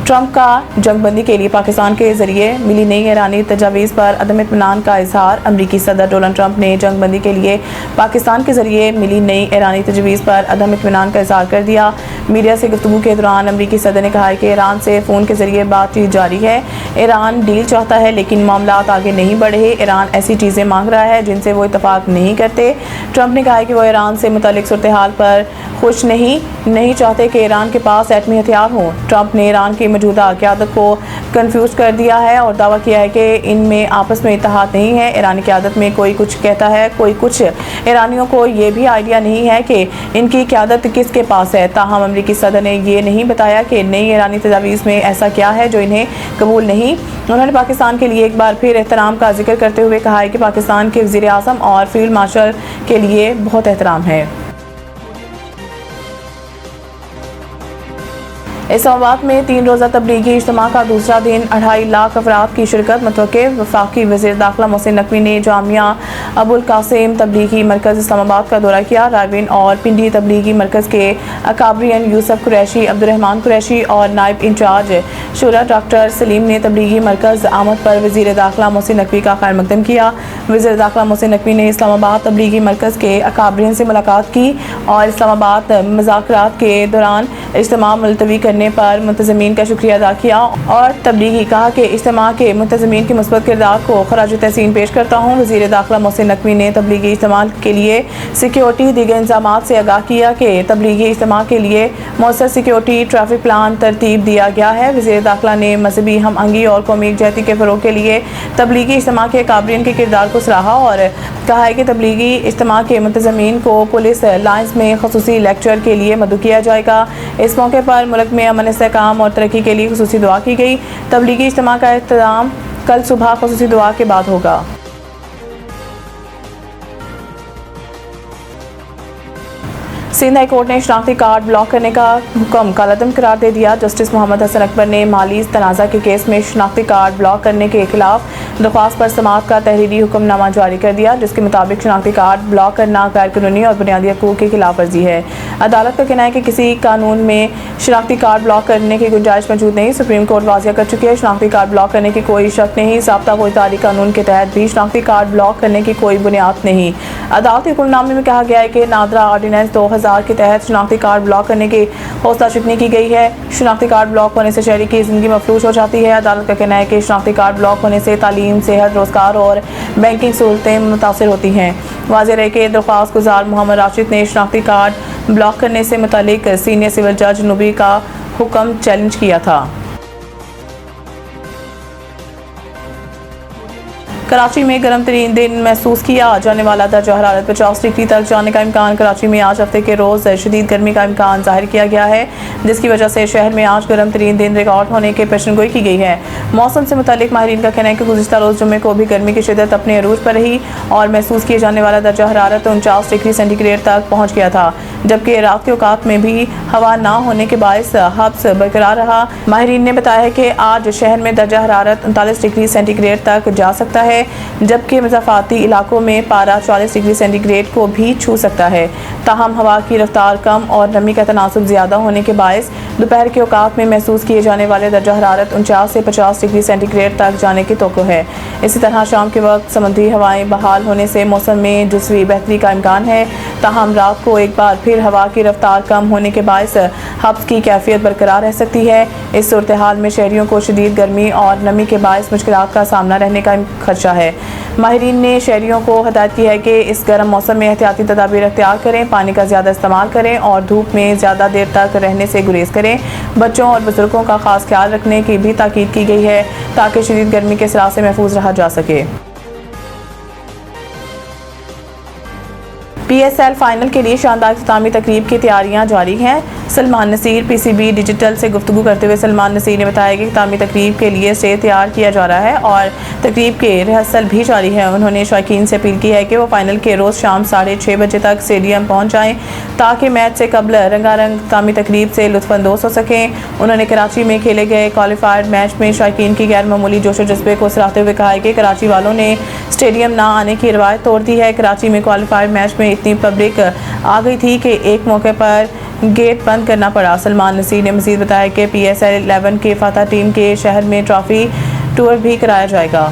Trump का जंगबंदी के लिए पाकिस्तान के जरिए मिली नई ईरानी तजावीज़ पर अदम इत्मीनान का इजहार। अमरीकी सदर डोनाल्ड ट्रंप ने जंगबंदी के लिए पाकिस्तान के जरिए मिली नई ईरानी तजवीज़ पर अदम इत्मीनान का इजहार कर दिया। मीडिया से गुफ्तगू के दौरान अमरीकी सदर ने कहा है कि ईरान से फ़ोन के जरिए बातचीत जारी है। ईरान डील चाहता है लेकिन मामलात आगे नहीं बढ़े। ईरान ऐसी चीज़ें मांग रहा है जिनसे वो इतफाक़ नहीं करते। ट्रंप ने कहा है कि वो ईरान से मुतालिक सूरत हाल पर खुश नहीं चाहते कि ईरान के पास एटमी हथियार हों। ट्रंप ने ईरान की मौजूदा क़यादत को कंफ्यूज कर दिया है और दावा किया है कि इनमें आपस में इत्तेहाद नहीं है। ईरानी क़यादत में कोई कुछ कहता है, कोई कुछ। ईरानियों को ये भी आइडिया नहीं है कि इनकी क़यादत किसके पास है। ताहम अमरीकी सदर ने ये नहीं बताया कि नई ईरानी तजावीज़ में ऐसा क्या है जो इन्हें कबूल नहीं। उन्होंने पाकिस्तान के लिए एक बार फिर एहतराम का जिक्र करते हुए कहा है कि पाकिस्तान के वज़ीर आज़म और फील्ड मार्शल के लिए बहुत एहतराम है। इस्लामाबाद में 3 रोज़ा तबलीगी इज्तिमा का दूसरा दिन 2.5 लाख अफराद की शिरकत मुतवक्के। वफाकी वज़ीर दाखिला मोहसिन नकवी ने जामिया अबुल कासिम तबलीगी मरकज़ इस्लामाबाद का दौरा किया। रायविन और पिंडी तबलीगी मरकज़ के अकाबरियन यूसुफ कुरैशी, अब्दुर्रहमान कुरैशी और नायब इंचार्ज शुरा डॉक्टर सलीम ने तबलीगी मरकज़ आमद पर वज़ीर दाखिला मोहसिन नकवी का खैर मकदम किया। वज़ीर दाखिला मोहसिन नकवी ने इस्लामाबाद तबलीगी मरकज़ के अकाबरिन से मुलाकात की और इस्लामाबाद मुज़ाकरात के दौरान इज्तिमा मुलतवी करने पर मुंतज़मीन का शुक्रिया अदा किया और तबलीगी कहा कि इज्तिमा के मुंतज़मीन के मुस्बत किरदार को खराज तहसीन पेश करता हूँ। वज़ीर दाखिला मोहसिन नकवी ने तबलीगी इज्तिमा के लिए सिक्योरिटी दीगर इंतज़ामात से आगाह किया कि तबलीगी इज्तिमा के लिए मौसर सिक्योरिटी ट्रैफिक प्लान तरतीब दिया गया है। वज़ीर दाखिला ने मजहबी हम अंगी और कौमी यकजहती के फ़रोग़ के लिए तबलीगी इज्तिमा के काबरिन के किरदार को सराहा और कहा है कि तबलीगी इज्तिमा के मुंतज़मीन को पुलिस लाइन्स में ख़ुसूसी लेक्चर के लिए मदऊ किया जाएगा। इस मौके पर मुल्क में अमन इस्तेहकाम और तरक्की के लिए ख़ुसूसी दुआ की गई। तबलीगी इज्तिमा का इख्तिताम कल सुबह ख़ुसूसी दुआ के बाद होगा। सिंध हाई कोर्ट ने शनाख्ती कार्ड ब्लॉक करने का हुक्म कालअदम करार दे दिया। जस्टिस मोहम्मद हसन अकबर ने माली तनाज़ा के केस में शनाख्ती कार्ड ब्लॉक करने के खिलाफ दरख्वास्त पर समाअत का तहरीरी हुक्मनामा जारी कर दिया, जिसके मुताबिक शनाख्ती कार्ड ब्लॉक करना गैर कानूनी और बुनियादी हकूक़ की खिलाफ वर्जी है। अदालत का कहना है कि किसी कानून में शनाख्ती कार्ड ब्लॉक करने की गुंजाइश मौजूद नहीं। सुप्रीम कोर्ट वाज़िया कर चुकी है, शनाख्ती कार्ड ब्लॉक करने की कोई शक नहीं। ज़ाब्ता फौजदारी कानून के तहत भी शनाख्ती कार्ड ब्लॉक करने की कोई बुनियाद नहीं। अदालती हुक्मनामे में कहा गया है कि नादरा ऑर्डिनेंस 2000 के तहत शनाख्ती कार्ड ब्लॉक करने की हौसला शिकनी की गई है। शनाख्ती कार्ड ब्लॉक होने से शहरी की ज़िंदगी मफलूज हो जाती है। अदालत का कहना है कि शनाख्ती कार्ड ब्लॉक होने से तालीम, सेहत, रोज़गार और बैंकिंग सहूलतें मुतासर होती हैं। वाज़ेह रहे कि दरख्वास्त गुजार मोहम्मद राशिद ने शनाख्ती कार्ड ब्लॉक करने से मुतालिक सीनियर सिविल जज नूबी का हुक्म चैलेंज किया था। कराची में गर्म तरीन दिन महसूस किया जाने वाला दर्जा हरारत 50 डिग्री तक जाने का इम्कान। कराची में आज हफ्ते के रोज़ शदीद गर्मी का इम्कान जाहिर किया गया है, जिसकी वजह से शहर में आज गर्म तरीन दिन रिकॉर्ड होने की पेशनगोई की गई है। मौसम से मुतालिक माहिरीन का कहना है कि गुज़िश्ता रोज़ जुम्मे को भी गर्मी की शिद्दत अपने अरूज पर रही और महसूस किए जाने वाला दर्जा हरारत 49 डिग्री सेंटीग्रेड तक पहुँच गया था, जबकि रात के औकात में भी हवा ना होने के बायस हब्स बरकरार रहा। माहिरीन ने बताया है कि आज शहर में दर्जा हरारत 39 डिग्री सेंटीग्रेड तक जा सकता है, जबकि मज़ाफ़ाती इलाकों में पारा 40 डिग्री सेंटीग्रेड को भी छू सकता है। ताहम हवा की रफ्तार कम और नमी का तनासुब ज़्यादा होने के बायस दोपहर के औकात में महसूस किए जाने वाले दर्जा हरारत 49 से 50 डिग्री सेंटीग्रेड तक जाने की तवक्को है। इसी तरह शाम के वक्त समुद्री हवाएं बहाल होने से मौसम में जुज़वी बेहतरी का इम्कान है। ताहम रात को एक बार फिर हवा की रफ्तार कम होने के बायस हब्स की कैफियत बरकरार रह सकती है। इस सूरत हाल में शहरियों को शदीद गर्मी और नमी के बायस मुश्किलात का सामना रहने का खदशा है। माहिरीन ने शहरियों को हदायत की है कि इस गर्म मौसम में एहतियाती तदाबीर अख्तियार करें, पानी का ज़्यादा इस्तेमाल करें और धूप में ज़्यादा देर तक रहने से गुरेज करें। बच्चों और बुजुर्गों का खास ख्याल रखने की भी ताकीद की गई है ताकि शदीद गर्मी के असरात से महफूज रहा जा सके। PSL फाइनल के लिए शानदार इख्तितामी तकरीब की तैयारियां जारी हैं। सलमान नसीर PCB डिजिटल से गुफ्तगू करते हुए सलमान नसीर ने बताया कि इख्तितामी तकरीब के लिए स्टेज तैयार किया जा रहा है और तकरीब के रिहर्सल भी जारी है। उन्होंने शौकीन से अपील की है कि वो फाइनल के रोज़ शाम 6:30 बजे तक स्टेडियम पहुँच जाएँ ताकि मैच से कबल रंगारंग इख्तितामी तकरीब से लुत्फ़अंदोज़ हो सकें। उन्होंने कराची में खेले गए क्वालिफायर मैच में शौकीन की गैर मामूली जोश व जज्बे को सराहते हुए कहा है कि कराची वालों ने स्टेडियम ना आने की रवायत तोड़ दी है। कराची में क्वालिफायर मैच में इतनी पब्लिक आ गई थी कि एक मौके पर गेट बंद करना पड़ा। सलमान नसीर ने मजीद बताया कि PSL 11 के फतह टीम के शहर में ट्रॉफी टूर भी कराया जाएगा।